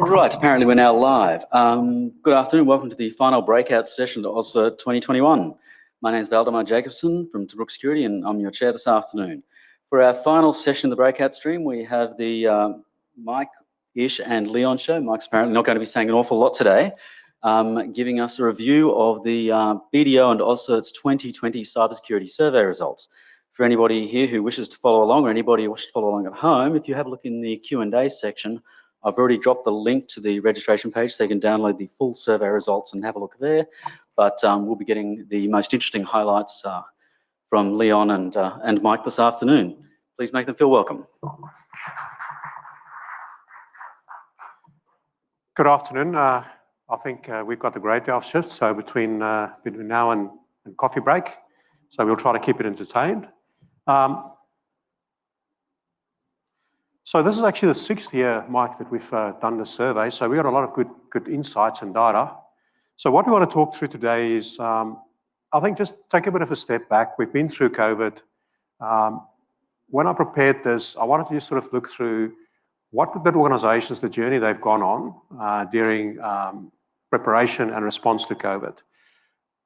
Right, apparently we're now live. Good afternoon, welcome to the final breakout session of AusCERT 2021. My name is Valdemar Jacobson from Tobruk Security and I'm your chair this afternoon. For our final session of the breakout stream, we have the Mike, Ish and Leon show. Mike's apparently not going to be saying an awful lot today, giving us a review of the BDO and AusCERT's 2020 cybersecurity survey results. For anybody here who wishes to follow along or anybody who wishes to follow along at home, if you have a look in the Q&A section, I've already dropped the link to the registration page so you can download the full survey results and have a look there. But we'll be getting the most interesting highlights from Leon and Mike this afternoon. Please make them feel welcome. Good afternoon. I think we've got the great day of shifts, so between now and coffee break, so we'll try to keep it entertained. So this is actually the 6th year, Mike, that we've done the survey. So we got a lot of good insights and data. So what we want to talk through today is, I think, just take a bit of a step back. We've been through COVID. When I prepared this, I wanted to just sort of look through what the organisations, the journey they've gone on during preparation and response to COVID.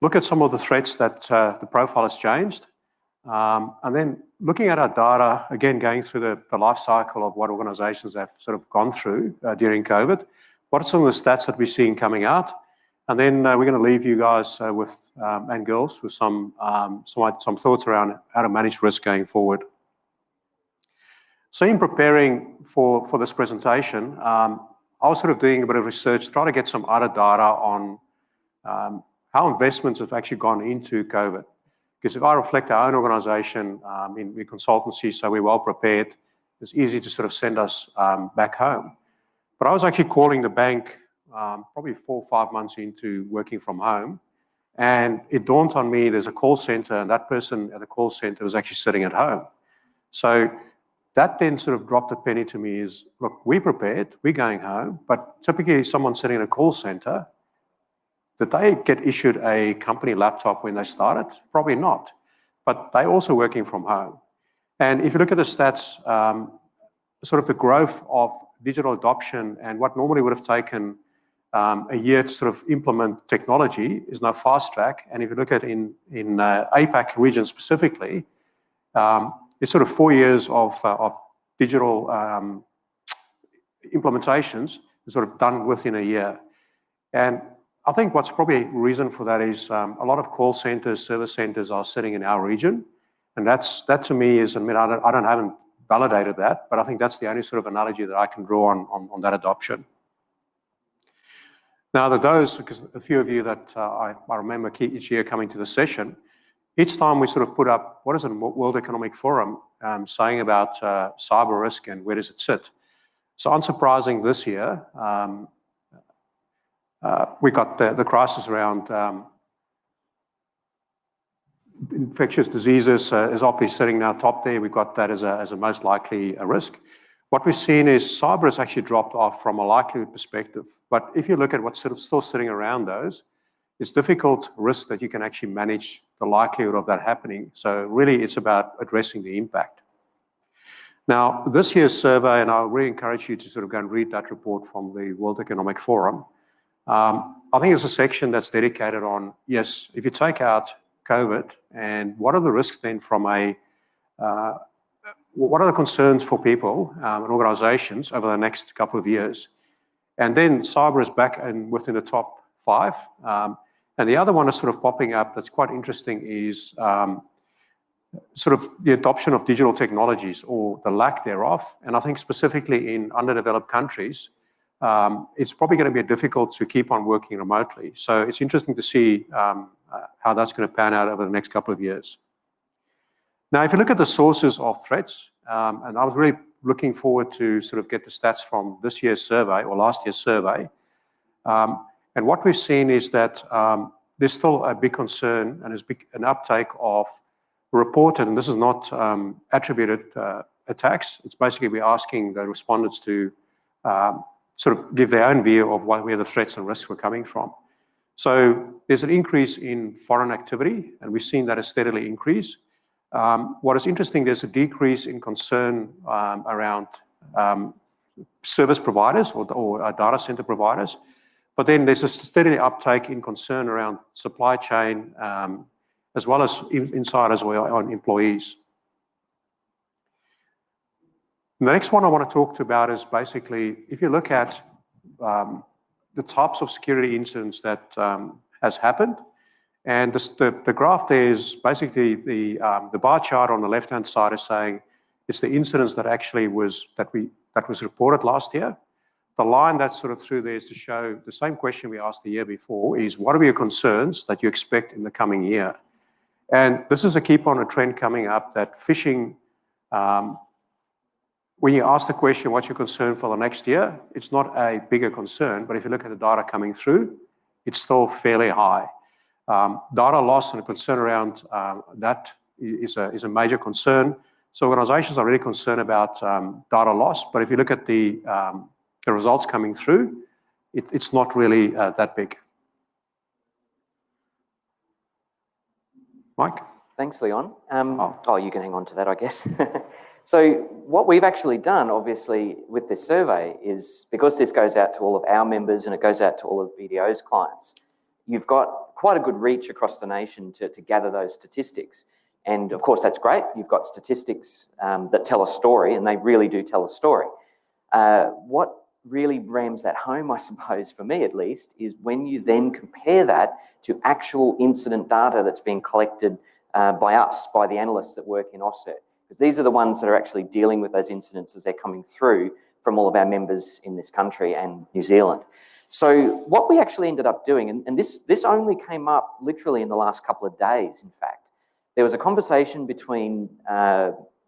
Look at some of the threats that the profile has changed. And then looking at our data, again, going through the life cycle of what organisations have sort of gone through during COVID. What are some of the stats that we're seeing coming out? And then we're going to leave you guys with and girls with some thoughts around how to manage risk going forward. So in preparing for this presentation, I was sort of doing a bit of research, trying to get some other data on how investments have actually gone into COVID. Because if I reflect our own organisation in consultancy, so we're well prepared, it's easy to sort of send us back home. But I was actually calling the bank probably 4 or 5 months into working from home, and it dawned on me there's a call centre, and that person at the call centre was actually sitting at home. So that then sort of dropped a penny to me is, look, we're prepared, we're going home, but typically someone sitting in a call centre, did they get issued a company laptop when they started? Probably not, but they're also working from home. And if you look at the stats, sort of the growth of digital adoption and what normally would have taken a year to sort of implement technology is now fast track. And if you look at in APAC region specifically, it's sort of 4 years of digital implementations sort of done within a year. And I think what's probably a reason for that is a lot of call centers, service centers are sitting in our region. And that to me is, I mean, I haven't validated that, but I think that's the only sort of analogy that I can draw on that adoption. Now because a few of you that I remember each year coming to the session, each time we sort of put up, what is the World Economic Forum saying about cyber risk and where does it sit? So unsurprising this year, we got the crisis around infectious diseases is obviously sitting now top there. We've got that as a most likely risk. What we've seen is cyber has actually dropped off from a likelihood perspective. But if you look at what's sort of still sitting around those, it's difficult risk that you can actually manage the likelihood of that happening. So really it's about addressing the impact. Now, this year's survey, and I really encourage you to sort of go and read that report from the World Economic Forum. I think it's a section that's dedicated on, yes, if you take out COVID, and what are the risks then from what are the concerns for people and organizations over the next couple of years? And then cyber is back and within the top 5. And the other one is sort of popping up that's quite interesting is sort of the adoption of digital technologies or the lack thereof. And I think specifically in underdeveloped countries, it's probably going to be difficult to keep on working remotely. So it's interesting to see how that's going to pan out over the next couple of years. Now, if you look at the sources of threats, and I was really looking forward to sort of get the stats from this year's survey or last year's survey. And what we've seen is that there's still a big concern and there's an uptake of reported, and this is not attributed attacks. It's basically we're asking the respondents to sort of give their own view of where the threats and risks were coming from. So there's an increase in foreign activity, and we've seen that steadily increase. What is interesting, there's a decrease in concern around service providers or data center providers. But then there's a steady uptake in concern around supply chain, as well as insiders or on employees. The next one I want to talk about is basically, if you look at the types of security incidents that has happened, and the graph there is basically the bar chart on the left-hand side is saying it's the incidents that actually was reported last year. The line that's sort of through there is to show the same question we asked the year before, is what are your concerns that you expect in the coming year? And this is a trend coming up that phishing, when you ask the question, what's your concern for the next year? It's not a bigger concern, but if you look at the data coming through, it's still fairly high. Data loss and concern around that is a major concern. So organizations are really concerned about data loss, but if you look at the results coming through, it's not really that big. Mike? Thanks, Leon. Oh, you can hang on to that, I guess. So what we've actually done, obviously, with this survey is, because this goes out to all of our members and it goes out to all of BDO's clients, you've got quite a good reach across the nation to gather those statistics. And of course, that's great. You've got statistics that tell a story, and they really do tell a story. What really rams that home, I suppose, for me at least, is when you then compare that to actual incident data that's being collected by us, by the analysts that work in AusCERT. Because these are the ones that are actually dealing with those incidents as they're coming through from all of our members in this country and New Zealand. So what we actually ended up doing, and this only came up literally in the last couple of days, in fact, there was a conversation between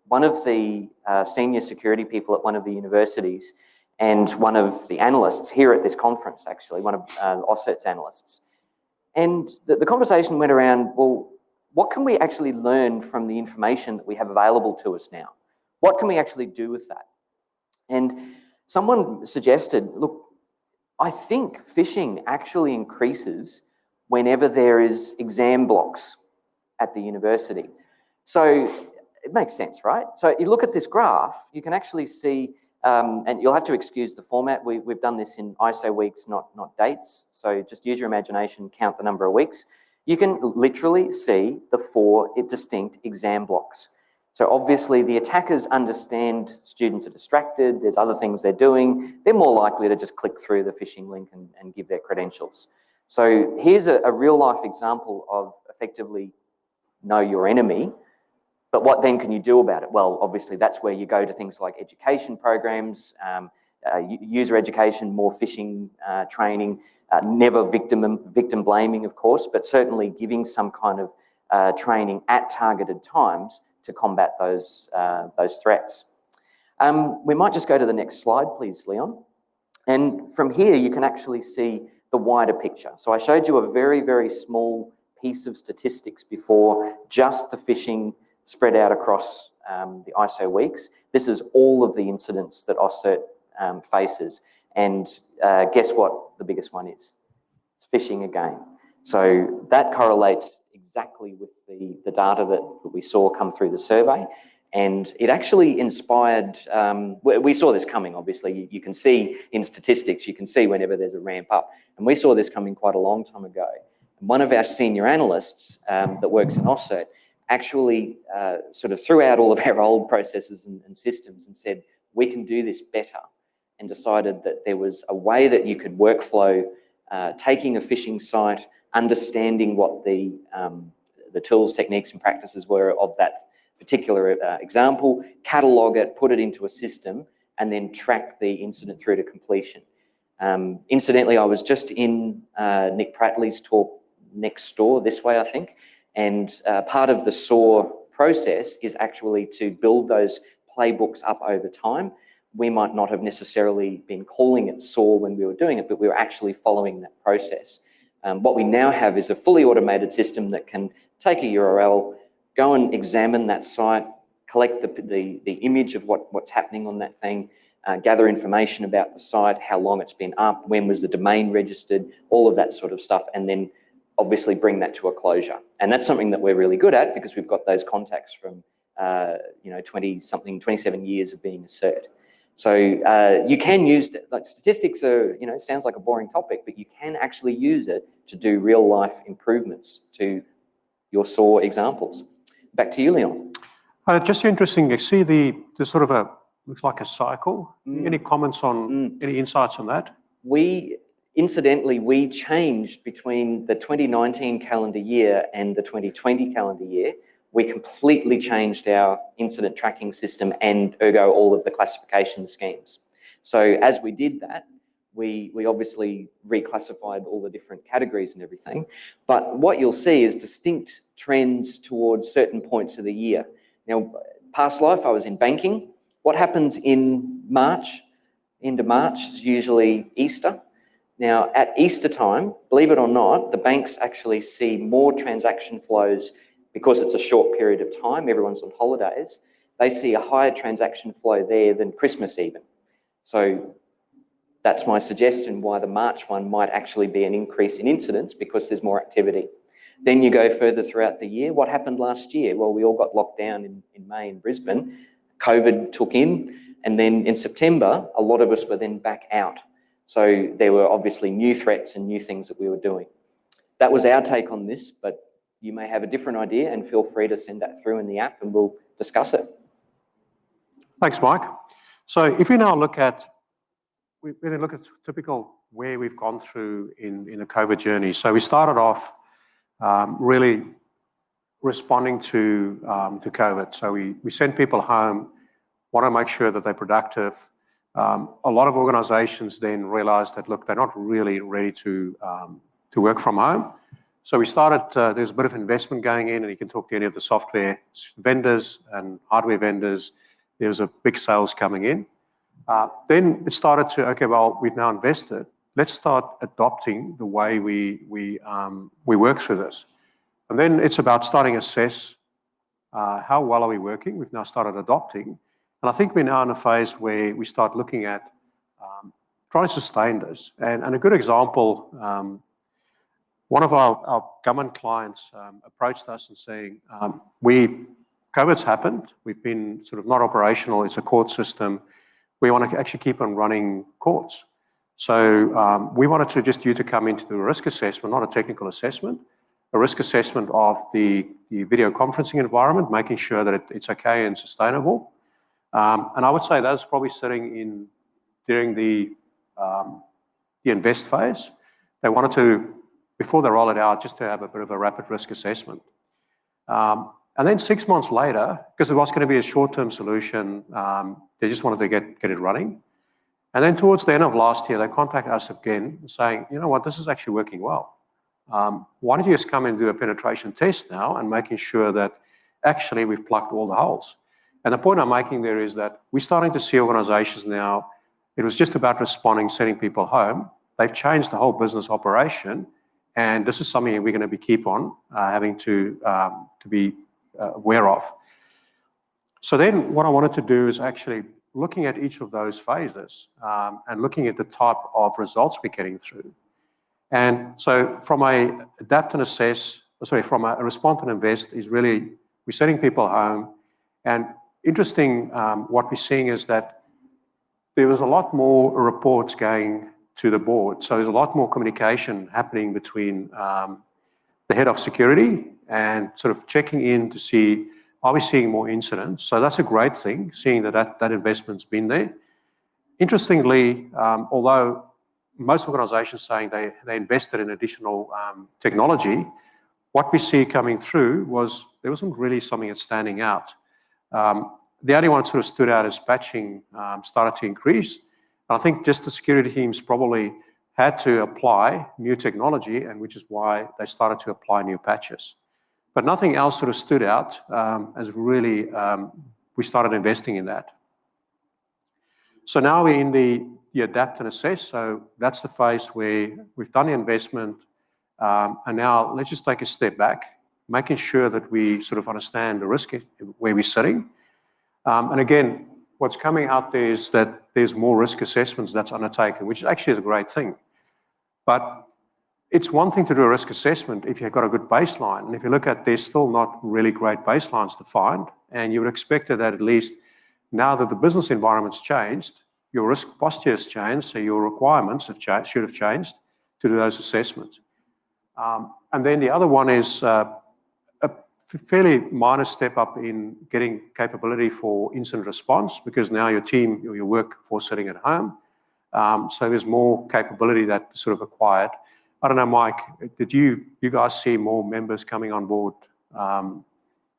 one of the senior security people at one of the universities and one of the analysts here at this conference, actually, one of AusCERT's analysts. And the conversation went around, well, what can we actually learn from the information that we have available to us now? What can we actually do with that? And someone suggested, look, I think phishing actually increases whenever there is exam blocks at the university. So it makes sense, right? So you look at this graph, you can actually see, and you'll have to excuse the format. We've done this in ISO weeks, not dates. So just use your imagination, count the number of weeks. You can literally see the 4 distinct exam blocks. So obviously the attackers understand students are distracted, there's other things they're doing, they're more likely to just click through the phishing link and give their credentials. So here's a real life example of effectively know your enemy, but what then can you do about it? Well, obviously that's where you go to things like education programs, user education, more phishing training, never victim blaming, of course, but certainly giving some kind of training at targeted times to combat those threats. We might just go to the next slide, please, Leon. And from here, you can actually see the wider picture. So I showed you a very, very small piece of statistics before, just the phishing spread out across the ISO weeks. This is all of the incidents that AusCERT faces. And guess what the biggest one is? It's phishing again. So that correlates exactly with the data that we saw come through the survey. And it actually inspired, we saw this coming, obviously. You can see in statistics, you can see whenever there's a ramp up. And we saw this coming quite a long time ago. And one of our senior analysts that works in AusCERT actually sort of threw out all of our old processes and systems and said, we can do this better. And decided that there was a way that you could workflow taking a phishing site, understanding what the tools, techniques and practices were of that particular example, catalogue it, put it into a system, and then track the incident through to completion. Incidentally, I was just in Nick Prattley's talk next door, this way I think, and part of the SOAR process is actually to build those playbooks up over time. We might not have necessarily been calling it SOAR when we were doing it, but we were actually following that process. What we now have is a fully automated system that can take a URL, go and examine that site, collect the image of what's happening on that thing, gather information about the site, how long it's been up, when was the domain registered, all of that sort of stuff, and then obviously bring that to a closure. And that's something that we're really good at because we've got those contacts from 27 years of being AusCERT. So you can use it, like statistics are, sounds like a boring topic, but you can actually use it to do real life improvements to your SOAR examples. Back to you, Leon. Just interesting, you see the sort of looks like a cycle. Any comments on, any insights on that? Incidentally, we changed between the 2019 calendar year and the 2020 calendar year. We completely changed our incident tracking system and ergo all of the classification schemes. So as we did that, we obviously reclassified all the different categories and everything. But what you'll see is distinct trends towards certain points of the year. Now, past life, I was in banking. What happens in March, end of March, is usually Easter. Now, at Easter time, believe it or not, the banks actually see more transaction flows because it's a short period of time, everyone's on holidays. They see a higher transaction flow there than Christmas even. So that's my suggestion why the March one might actually be an increase in incidents because there's more activity. Then you go further throughout the year. What happened last year? Well, we all got locked down in May in Brisbane. COVID took in, and then in September, a lot of us were then back out. So there were obviously new threats and new things that we were doing. That was our take on this, but you may have a different idea and feel free to send that through in the app and we'll discuss it. Thanks, Mike. So if we now look at typical where we've gone through in the COVID journey. So we started off really responding to COVID. So we sent people home, want to make sure that they're productive. A lot of organisations then realised that, look, they're not really ready to work from home. So we started, there's a bit of investment going in, and you can talk to any of the software vendors and hardware vendors. There was a big sales coming in. Then it started to, okay, well, we've now invested. Let's start adopting the way we work through this. And then it's about starting to assess how well are we working. We've now started adopting. And I think we're now in a phase where we start looking at trying to sustain this. And a good example, one of our government clients approached us and saying, COVID's happened. We've been sort of not operational. It's a court system. We want to actually keep on running courts. So we wanted to just you to come into the risk assessment, not a technical assessment, a risk assessment of the video conferencing environment, making sure that it's okay and sustainable. And I would say that's probably sitting during the invest phase. They wanted to, before they roll it out, just to have a bit of a rapid risk assessment. And then 6 months later, because it was going to be a short-term solution, they just wanted to get it running. And then towards the end of last year, they contacted us again saying, you know what, this is actually working well. Why don't you just come and do a penetration test now and making sure that actually we've plugged all the holes. And the point I'm making there is that we're starting to see organizations now, it was just about responding, sending people home. They've changed the whole business operation. And this is something we're going to keep on having to be aware of. So then what I wanted to do is actually looking at each of those phases and looking at the type of results we're getting through. And so from a adapt and assess, from a respond and invest is really, we're sending people home. And interesting, what we're seeing is that there was a lot more reports going to the board. So there's a lot more communication happening between the head of security and sort of checking in to see, are we seeing more incidents? So that's a great thing, seeing that investment's been there. Interestingly, although most organizations saying they invested in additional technology, what we see coming through was there wasn't really something that's standing out. The only one that sort of stood out as patching started to increase. And I think just the security teams probably had to apply new technology, and which is why they started to apply new patches. But nothing else sort of stood out as really, we started investing in that. So now we're in the adapt and assess. So that's the phase where we've done the investment. And now let's just take a step back, making sure that we sort of understand the risk where we're sitting. And again, what's coming out there is that there's more risk assessments that's undertaken, which actually is a great thing. But it's one thing to do a risk assessment if you've got a good baseline. And if you look at, there's still not really great baselines to find. And you would expect that at least now that the business environment's changed, your risk posture has changed, so your requirements should have changed to do those assessments. And then the other one is a fairly minor step up in getting capability for incident response, because now your team, your workforce sitting at home, so there's more capability that sort of acquired. I don't know, Mike, did you guys see more members coming on board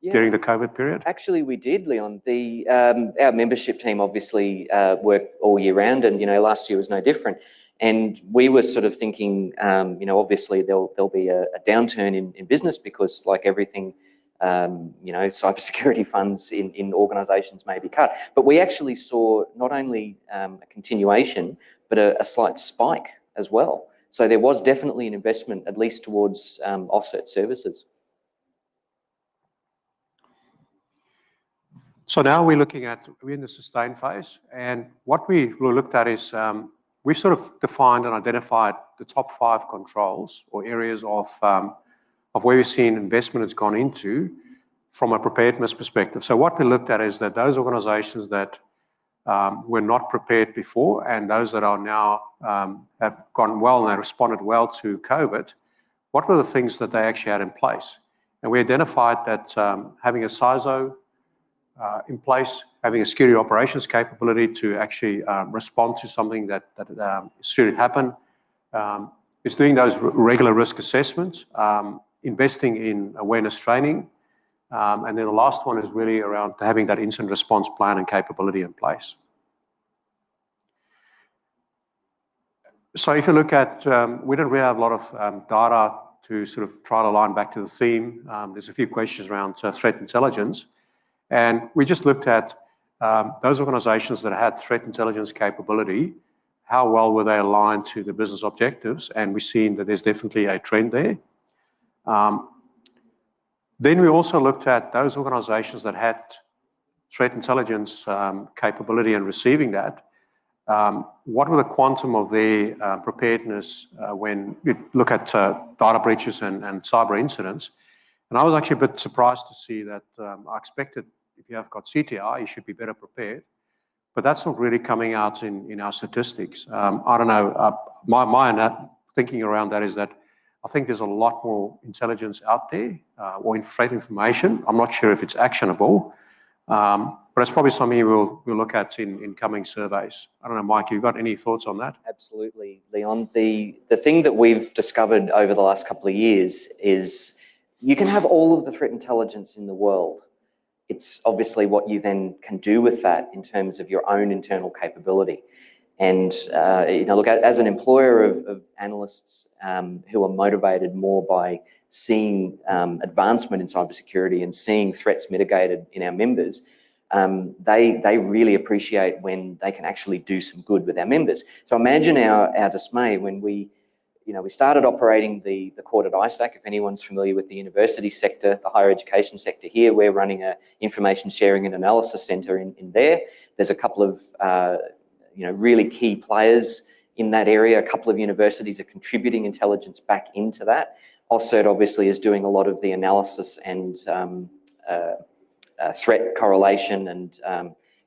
during the COVID period? Actually, we did, Leon. Our membership team obviously work all year round, and last year was no different. And we were sort of thinking, obviously there'll be a downturn in business because, like everything, cybersecurity funds in organisations may be cut. But we actually saw not only a continuation, but a slight spike as well. So there was definitely an investment, at least towards AusCERT services. So now we're in the sustain phase, and what we looked at is we've sort of defined and identified the top 5 controls or areas of where we've seen investment has gone into from a preparedness perspective. So what we looked at is that those organisations that were not prepared before, and those that are now have gone well and they responded well to COVID, what were the things that they actually had in place? And we identified that having a CISO in place, having a security operations capability to actually respond to something that should happen, is doing those regular risk assessments, investing in awareness training, and then the last one is really around having that incident response plan and capability in place. So if you look at, we don't really have a lot of data to sort of try to line back to the theme. There's a few questions around threat intelligence. And we just looked at those organisations that had threat intelligence capability, how well were they aligned to the business objectives, and we've seen that there's definitely a trend there. Then we also looked at those organisations that had threat intelligence capability and receiving that. What were the quantum of their preparedness when you look at data breaches and cyber incidents? And I was actually a bit surprised to see that I expected if you have got CTI, you should be better prepared. But that's not really coming out in our statistics. I don't know, my thinking around that is that I think there's a lot more intelligence out there or in threat information. I'm not sure if it's actionable, but it's probably something we'll look at in coming surveys. I don't know, Mike, you've got any thoughts on that? Absolutely, Leon. The thing that we've discovered over the last couple of years is you can have all of the threat intelligence in the world. It's obviously what you then can do with that in terms of your own internal capability. And, look, as an employer of analysts who are motivated more by seeing advancement in cybersecurity and seeing threats mitigated in our members, they really appreciate when they can actually do some good with our members. So imagine our dismay when we started operating the court at ISAC. If anyone's familiar with the university sector, the higher education sector here, we're running a information sharing and analysis centre in there. There's a couple of really key players in that area. A couple of universities are contributing intelligence back into that. AusCERT obviously is doing a lot of the analysis and threat correlation and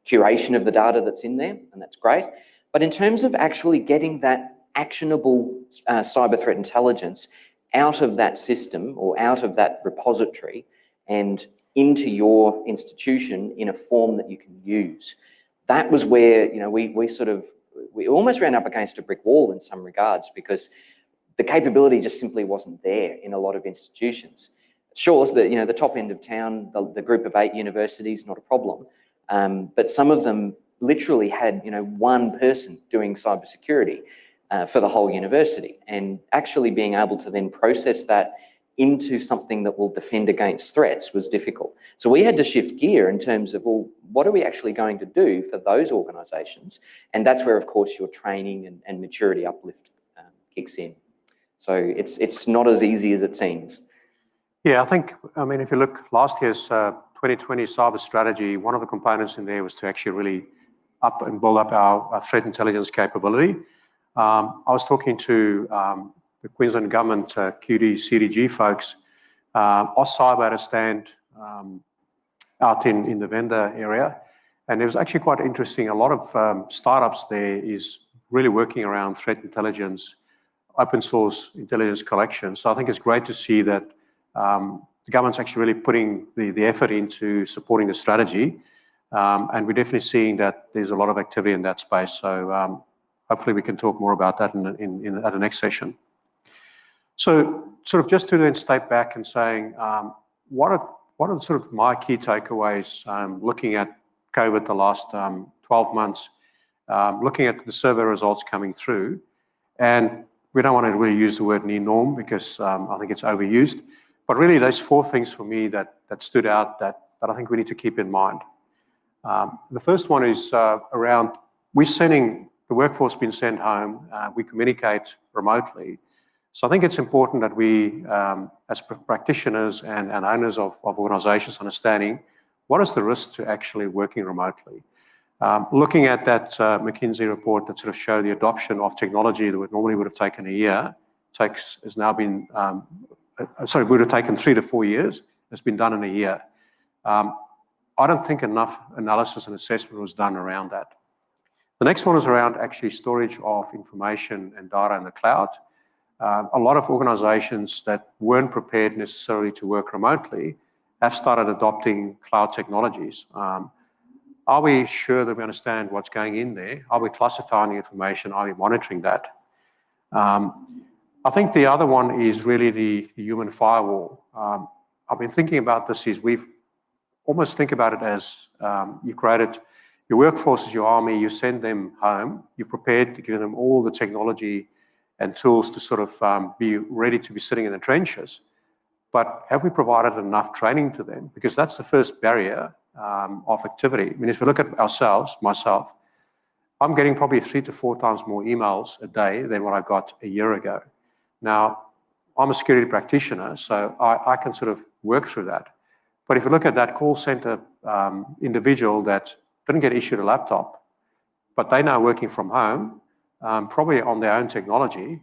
curation of the data that's in there, and that's great. But in terms of actually getting that actionable cyber threat intelligence out of that system or out of that repository and into your institution in a form that you can use, that was where we almost ran up against a brick wall in some regards, because the capability just simply wasn't there in a lot of institutions. Sure, the top end of town, the group of 8 universities, not a problem, but some of them literally had one person doing cybersecurity for the whole university, and actually being able to then process that into something that will defend against threats was difficult. So we had to shift gear in terms of, well, what are we actually going to do for those organisations? And that's where, of course, your training and maturity uplift kicks in. So it's not as easy as it seems. Yeah, if you look last year's 2020 cyber strategy, one of the components in there was to actually really up and build up our threat intelligence capability. I was talking to the Queensland Government QD, CDG folks. AusCyber had a stand out in the vendor area, And it was actually quite interesting. A lot of startups there is really working around threat intelligence, open source intelligence collection. So I think it's great to see that the government's actually really putting the effort into supporting the strategy. And we're definitely seeing that there's a lot of activity in that space. So hopefully we can talk more about that at the next session. So sort of just to then step back and saying, what are sort of my key takeaways looking at COVID the last 12 months, looking at the survey results coming through. And we don't want to really use the word new norm because I think it's overused. But really, there's 4 things for me that stood out that I think we need to keep in mind. The first one is around the workforce being sent home, we communicate remotely. So I think it's important that we, as practitioners and owners of organisations, understanding what is the risk to actually working remotely. Looking at that McKinsey report that sort of showed the adoption of technology that normally would have taken a year, has now been, would have taken 3 to 4 years. It's been done in a year. I don't think enough analysis and assessment was done around that. The next one is around actually storage of information and data in the cloud. A lot of organisations that weren't prepared necessarily to work remotely have started adopting cloud technologies. Are we sure that we understand what's going in there? Are we classifying the information? Are we monitoring that? I think the other one is really the human firewall. I've been thinking about this we've almost think about it as you created your workforce is your army, you send them home, you're prepared to give them all the technology and tools to sort of be ready to be sitting in the trenches. But have we provided enough training to them? Because that's the first barrier of activity. I mean, if we look at myself, I'm getting probably 3 to 4 times more emails a day than what I got a year ago. Now, I'm a security practitioner, so I can sort of work through that. But if you look at that call center individual that didn't get issued a laptop, but they're now working from home, probably on their own technology.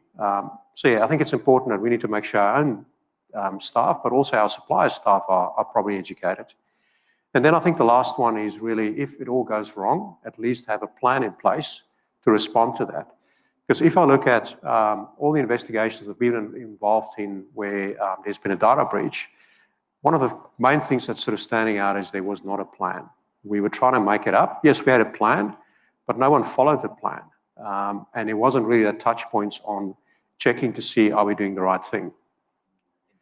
So yeah, I think it's important that we need to make sure our own staff, but also our supplier staff are probably educated. And then I think the last one is really, if it all goes wrong, at least have a plan in place to respond to that. Because if I look at all the investigations that we've been involved in where there's been a data breach, one of the main things that's sort of standing out is there was not a plan. We were trying to make it up. Yes, we had a plan, but no one followed the plan. And it wasn't really a touch points on checking to see, are we doing the right thing?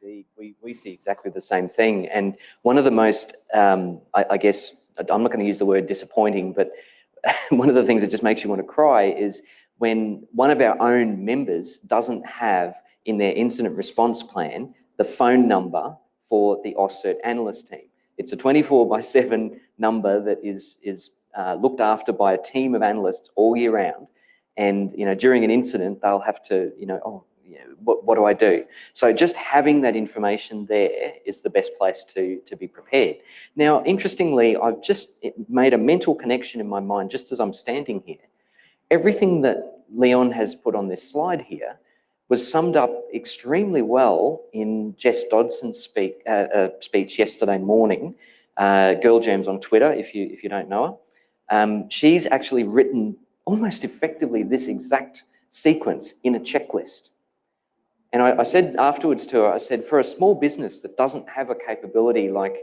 Indeed, we see exactly the same thing. And one of the most, I guess, I'm not going to use the word disappointing, but one of the things that just makes you want to cry is when one of our own members doesn't have in their incident response plan the phone number for the AusCERT analyst team. It's a 24/7 number that is looked after by a team of analysts all year round. And, during an incident, they'll have to, what do I do? So just having that information there is the best place to be prepared. Now, interestingly, I've just made a mental connection in my mind just as I'm standing here. Everything that Leon has put on this slide here was summed up extremely well in Jess Dodson's speech yesterday morning. Girl Jams on Twitter, if you don't know her. She's actually written almost effectively this exact sequence in a checklist. And I said afterwards to her, I said, for a small business that doesn't have a capability like,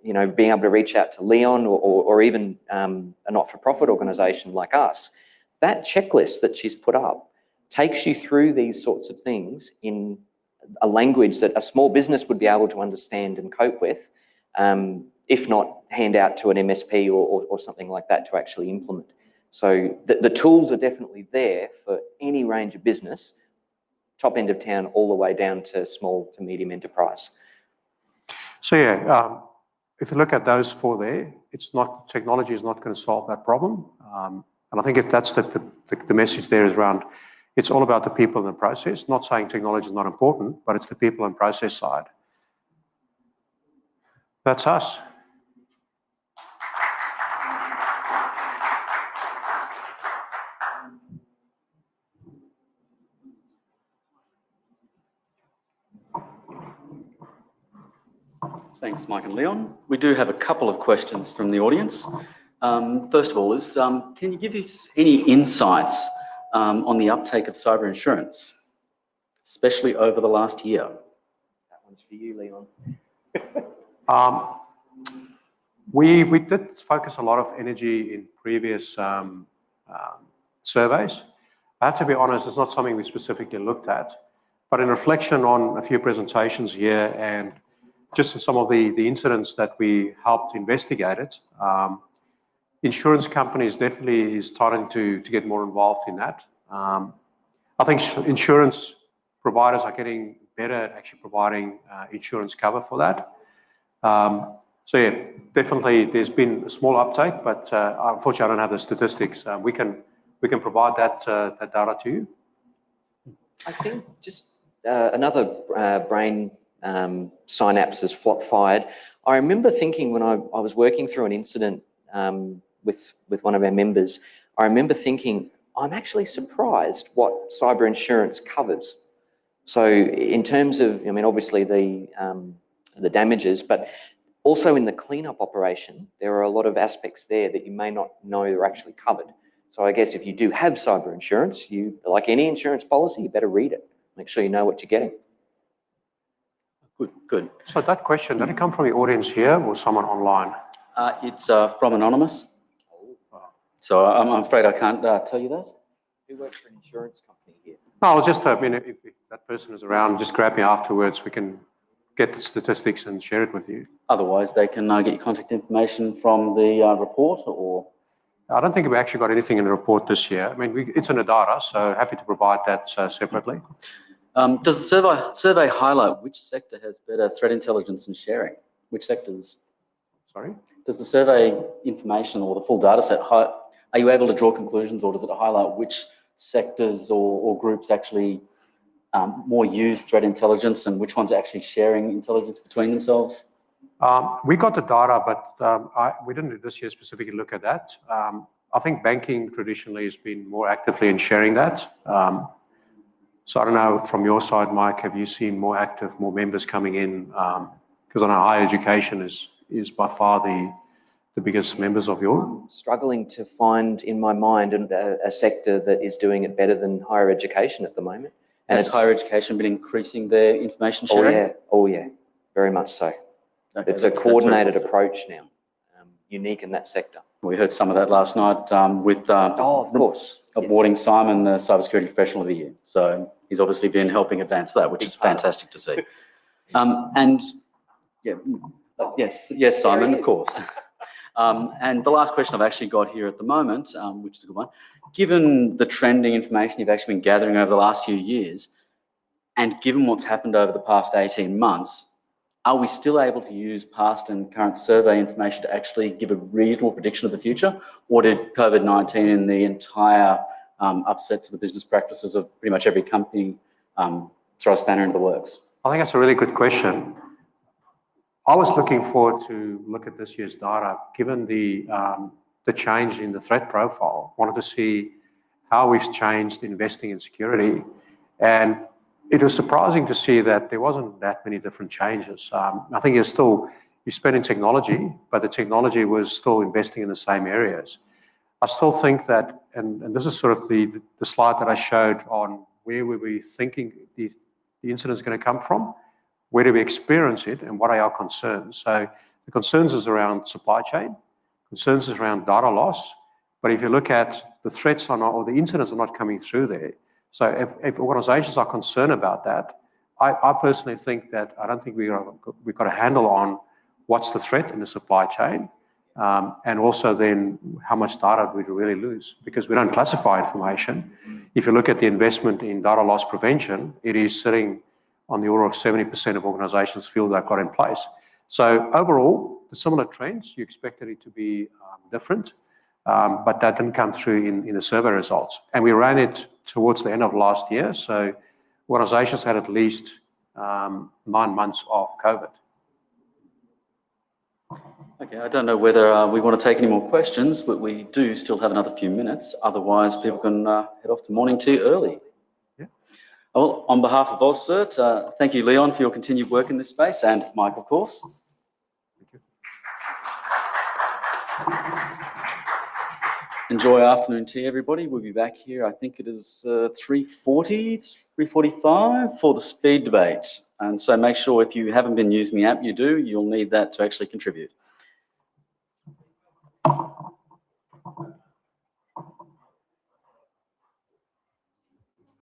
being able to reach out to Leon or even a not-for-profit organisation like us, that checklist that she's put up takes you through these sorts of things in a language that a small business would be able to understand and cope with, if not hand out to an MSP or something like that to actually implement. So the tools are definitely there for any range of business, top end of town all the way down to small to medium enterprise. So yeah, if you look at those 4 there, technology is not going to solve that problem. And I think if that's the message there is around, it's all about the people in the process. Not saying technology is not important, but it's the people and process side. That's us. Thanks, Mike and Leon. We do have a couple of questions from the audience. First of all, can you give us any insights on the uptake of cyber insurance, especially over the last year? That one's for you, Leon. We did focus a lot of energy in previous surveys. I have to be honest, it's not something we specifically looked at, but in reflection on a few presentations here and just some of the incidents that we helped investigate it, insurance companies definitely is starting to get more involved in that. I think insurance providers are getting better at actually providing insurance cover for that. So yeah, definitely there's been a small uptake, but unfortunately I don't have the statistics. We can provide that data to you. I think just another brain synapse has fired. I remember thinking when I was working through an incident with one of our members, I remember thinking, I'm actually surprised what cyber insurance covers. So in terms of, I mean, obviously the damages, but also in the cleanup operation, there are a lot of aspects there that you may not know are actually covered. So I guess if you do have cyber insurance, like any insurance policy, you better read it. Make sure you know what you're getting. Good. So that question, did it come from the audience here or someone online? It's from Anonymous. So I'm afraid I can't tell you that. Who works for an insurance company here? No, I was just hoping if that person is around, just grab me afterwards. We can get the statistics and share it with you. Otherwise, they can get your contact information from the report, or... I don't think we actually got anything in the report this year. I mean, it's in the data, so happy to provide that separately. Does the survey highlight which sector has better threat intelligence and sharing? Which sectors? Sorry? Does the survey information or the full data set, are you able to draw conclusions, or does it highlight which sectors or groups actually more use threat intelligence and which ones are actually sharing intelligence between themselves? We got the data, but we didn't this year specifically look at that. I think banking traditionally has been more actively in sharing that. So I don't know, from your side, Mike, have you seen more active, more members coming in? Because I know higher education is by far the biggest members of your... I'm struggling to find in my mind a sector that is doing it better than higher education at the moment. And has higher education been increasing their information sharing? Oh yeah, very much so. Okay, it's a coordinated approach now, unique in that sector. We heard some of that last night with of course, awarding Simon the Cybersecurity Professional of the Year. So he's obviously been helping advance that, which is fantastic to see. And yeah, yes, Simon, of course. And the last question I've actually got here at the moment, which is a good one, given the trending information you've actually been gathering over the last few years, and given what's happened over the past 18 months, are we still able to use past and current survey information to actually give a reasonable prediction of the future? Or did COVID-19 and the entire upset to the business practices of pretty much every company throw a spanner into the works? I think that's a really good question. I was looking forward to look at this year's data, given the change in the threat profile. Wanted to see how we've changed investing in security. And it was surprising to see that there wasn't that many different changes. I think you're spending technology, but the technology was still investing in the same areas. I still think that, and this is sort of the slide that I showed on where were we thinking the incident's going to come from, where do we experience it, and what are our concerns? So the concerns is around supply chain, concerns is around data loss, but if you look at the threats or the incidents are not coming through there. So if organizations are concerned about that, I personally think that I don't think we've got a handle on what's the threat in the supply chain, and also then how much data we really lose, because we don't classify information. If you look at the investment in data loss prevention, it is sitting on the order of 70% of organizations feel they've got in place. So overall, the similar trends, you expected it to be different, but that didn't come through in the survey results. And we ran it towards the end of last year, so organizations had at least 9 months of COVID. Okay, I don't know whether we want to take any more questions, but we do still have another few minutes. Otherwise, people can head off to morning tea early. Yeah. Well, on behalf of AusCERT, thank you, Leon, for your continued work in this space, and Mike, of course. Thank you. Enjoy afternoon tea, everybody. We'll be back here, I think it is 3:40, 3:45 for the speed debate. And so make sure if you haven't been using the app, you do. You'll need that to actually contribute.